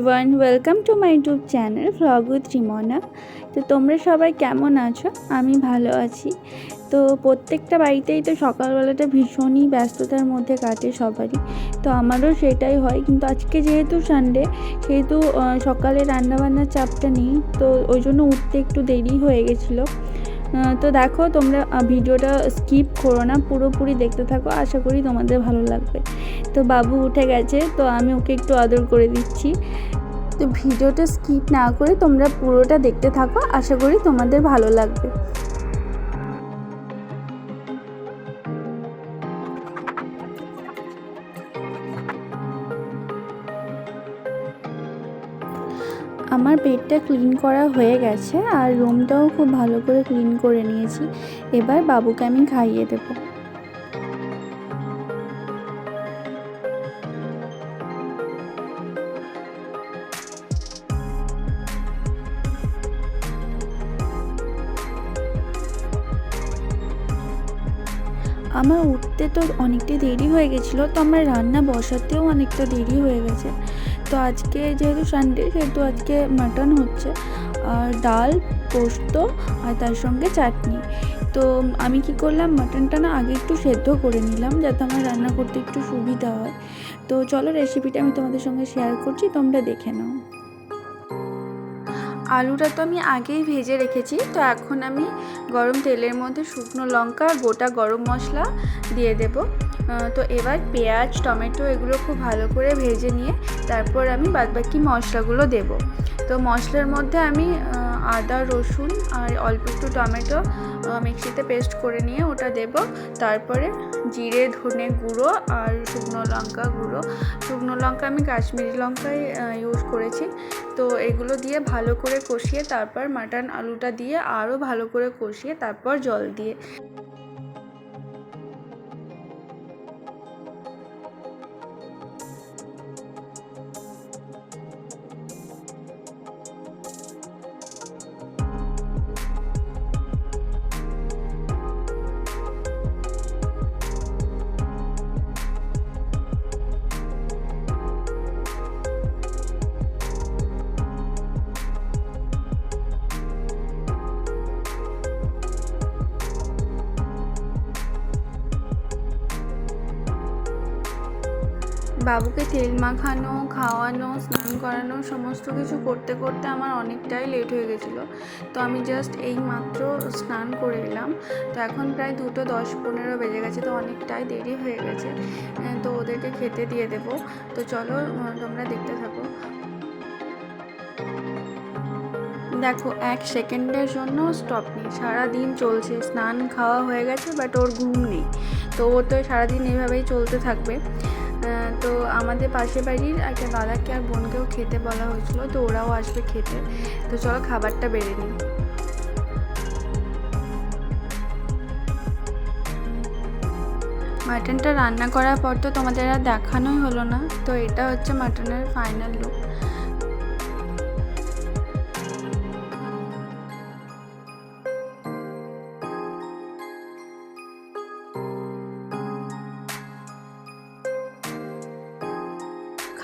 Everyone, welcome to my YouTube channel vlog with Rimna. তো তোমরা সবাই কেমন আছো? আমি ভালো আছি। তো প্রত্যেকটা বাড়িতেই তো সকালবেলাটা ভীষণই ব্যস্ততার মধ্যে কাটে সবারই, তো আমারও সেটাই হয়। কিন্তু আজকে যেহেতু সানডে, সেহেতু সকালে রান্নাবান্নার চাপটা নেই, তো ওই জন্য উঠতে একটু দেরি হয়ে গেছিলো। তো দেখো, তোমরা ভিডিওটা স্কিপ করো না, পুরোপুরি দেখতে থাকো, আশা করি তোমাদের ভালো লাগবে। তো বাবু উঠে গেছে, তো আমি ওকে একটু আদর করে দিচ্ছি। তো ভিডিওটা স্কিপ না করে তোমরা পুরোটা দেখতে থাকো, আশা করি তোমাদের ভালো লাগবে। আমার বেডটা ক্লিন করা হয়ে গেছে, আর রুমটাও খুব ভালো করে ক্লিন করে নিয়েছি। এবার বাবুকে আমি খাইয়ে দেবো। আমার উঠতে তো অনেকটাই দেরি হয়ে গেছিলো, তো আমার রান্না বসাতেও অনেকটা দেরি হয়ে গেছে। তো আজকে যেহেতু সানডে, সেহেতু আজকে মাটন হচ্ছে, আর ডাল, পোস্ত, আর তার সঙ্গে চাটনি। তো আমি কি করলাম, মাটনটা না আগে একটু সেদ্ধ করে নিলাম, যাতে আমার রান্না করতে একটু সুবিধা হয়। তো চলো, রেসিপিটা আমি তোমাদের সঙ্গে শেয়ার করছি, তোমরা দেখে নাও। আলুটা তো আমি আগেই ভেজে রেখেছি। তো এখন আমি গরম তেলের মধ্যে শুকনো লঙ্কা, গোটা গরম মশলা দিয়ে দেব। তো এবার পেঁয়াজ, টমেটো এগুলো খুব ভালো করে ভেজে নিয়ে তারপর আমি বাদবাকি মশলাগুলো দেব। তো মশলার মধ্যে আমি আদা, রসুন আর অল্প একটু টমেটো মিক্সিতে পেস্ট করে নিয়ে ওটা দেব। তারপরে জিরে, ধনে গুঁড়ো আর শুকনো লঙ্কা গুঁড়ো। শুকনো লঙ্কা আমি কাশ্মীরি লঙ্কাই ইউজ করেছি। তো এগুলো দিয়ে ভালো করে কষিয়ে তারপর মাটন আলুটা দিয়ে আরও ভালো করে কষিয়ে তারপর জল দিয়ে বাবুকে তেল মাখানো, খাওয়ানো, স্নান করানো সমস্ত কিছু করতে করতে আমার অনেকটাই লেট হয়ে গেছিলো। তো আমি জাস্ট এই মাত্র স্নান করে এলাম। তো এখন প্রায় 2:10-15 বেজে গেছে, তো অনেকটাই দেরি হয়ে গেছে। তো ওদেরকে খেতে দিয়ে দেবো। তো চলো, তোমরা দেখতে থাকো। দেখো, 1 সেকেন্ডের জন্য স্টপ নেই, সারাদিন চলছে। স্নান খাওয়া হয়ে গেছে, বাট ওর ঘুম নেই। তো ও তো সারাদিন এইভাবেই চলতে থাকবে। তো আমাদের পাশের বাড়ির একটা দাদাকে আর বোনকেও খেতে বলা হয়েছিল, তো ওরাও আসবে খেতে। তো চলো খাবারটা বেড়ে নিই। মাটনটা রান্না করার পর তো তোমাদের আর দেখানোই হলো না। তো এটা হচ্ছে মাটনের ফাইনাল লুক।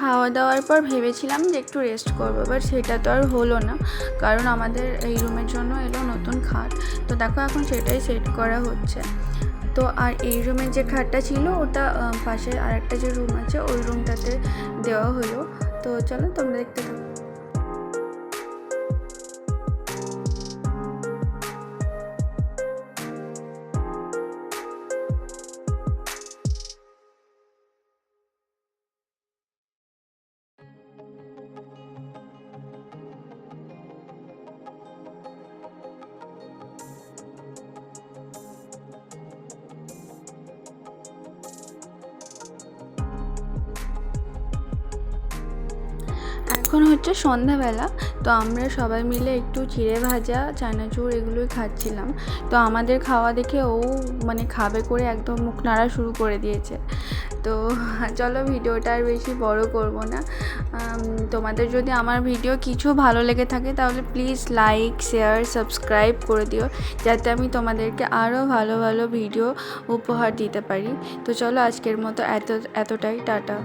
খাওয়া দাওয়ার পর ভেবেছিলাম যে একটু রেস্ট করবো, বাট সেটা তো আর হলো না, কারণ আমাদের এই রুমের জন্য এলো নতুন খাট। তো দেখো, এখন সেটাই সেট করা হচ্ছে। তো আর এই রুমের যে খাটটা ছিল, ওটা পাশে আরেকটা যে রুম আছে, ওই রুমটাতে দেওয়া হলো। তো চলো, তোমরা দেখতে থাকো। এখন হচ্ছে সন্ধ্যাবেলা। তো আমরা সবাই মিলে একটু চিড়ে ভাজা, চানাচুর এগুলোই খাচ্ছিলাম। তো আমাদের খাওয়া দেখে ও মানে খাবে করে একদম মুখ নাড়া শুরু করে দিয়েছে। তো চলো, ভিডিওটা আর বেশি বড় করব না। তোমাদের যদি আমার ভিডিও কিছু ভালো লেগে থাকে, তাহলে প্লিজ লাইক, শেয়ার, সাবস্ক্রাইব করে দিও, যাতে আমি তোমাদেরকে আরও ভালো ভালো ভিডিও উপহার দিতে পারি। তো চলো, আজকের মতো এতটাই। টাটা।